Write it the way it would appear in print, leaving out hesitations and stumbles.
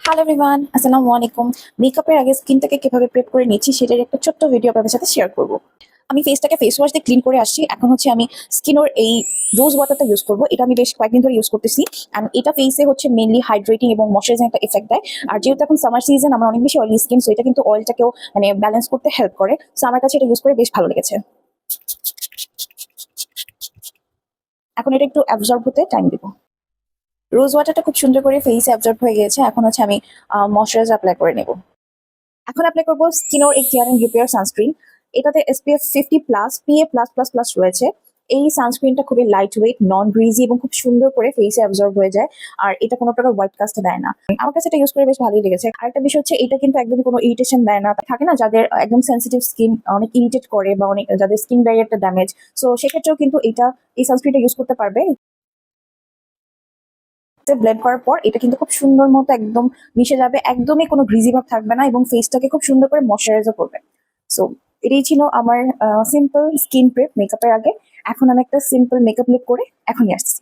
Hello everyone, আসসালামু আলাইকুম। মেকআপের আগে স্কিনটাকে কিভাবে প্রেপ করে নিচ্ছি সেটার একটা ছোট্ট ভিডিও আপনাদের সাথে শেয়ার করব। আমি ফেসটাকে ফেস ওয়াশ দিয়ে ক্লিন করে আসছি। এখন হচ্ছে আমি স্কিনের এই রোজ ওয়াটারটা ইউজ করব। এটা আমি বেশ কয়েকদিন ধরে ইউজ করতেছি। অ্যান্ড এটা ফেসে হচ্ছে মেইনলি হাইড্রেটিং এবং ময়শ্চারাইজিং একটা এফেক্ট দেয়। আর যেহেতু এখন সামার সিজন, আমার অনেক বেশি অয়েলি স্কিন, সো এটা কিন্তু অয়েলটাকেও মানে ব্যালেন্স করতে হেল্প করে। সো আমার কাছে এটা ইউজ করে বেশ ভালো লেগেছে। এখন এটা একটু অ্যাবজর্ব হতে টাইম দিব। রোজ ওয়াটারটা খুব সুন্দর করে ফেসে অ্যাবজর্ব হয়ে গিয়েছে। এখন হচ্ছে আমি ময়শ্চারাইজার অ্যাপ্লাই করে নেব। এখন অ্যাপ্লাই করবো স্কিনোর এই কেয়ার এন্ড রিপেয়ার সানস্ক্রিন। এটাতে SPF 50+, PA+++ রয়েছে। এই সানস্ক্রিনটা খুবই লাইট ওয়েট, নন গ্রিজি এবং খুব সুন্দর করে ফেসে অ্যাবজর্ব হয়ে যায়। আর এটা কোনো প্রকার হোয়াইট কাস্ট দেয় না। আমার কাছে এটা ইউজ করে বেশ ভালোই লেগেছে। আরেকটা বিষয় হচ্ছে এটা কিন্তু একদমই কোনো ইরিটেশন দেয় না। থাকে না যাদের একদম সেন্সিটিভ স্কিন অনেক ইরিটেট করে বা অনেক যাদের স্কিন ব্যারিয়ারটা ড্যামেজ, সো সেক্ষেত্রেও কিন্তু এই সানস্ক্রিনটা ইউজ করতে পারবে। ব্লেন্ড করার পর এটা কিন্তু খুব সুন্দর মতো একদম মিশে যাবে, একদমই কোনো গ্রিজি ভাব থাকবে না এবং ফেসটাকে খুব সুন্দর করে ময়শ্চারাইজও করবে। সো এটাই ছিল আমার সিম্পল স্কিন প্রেপ মেকআপের আগে। এখন আমি একটা সিম্পল মেকআপ লুক করে এখনই আসছি।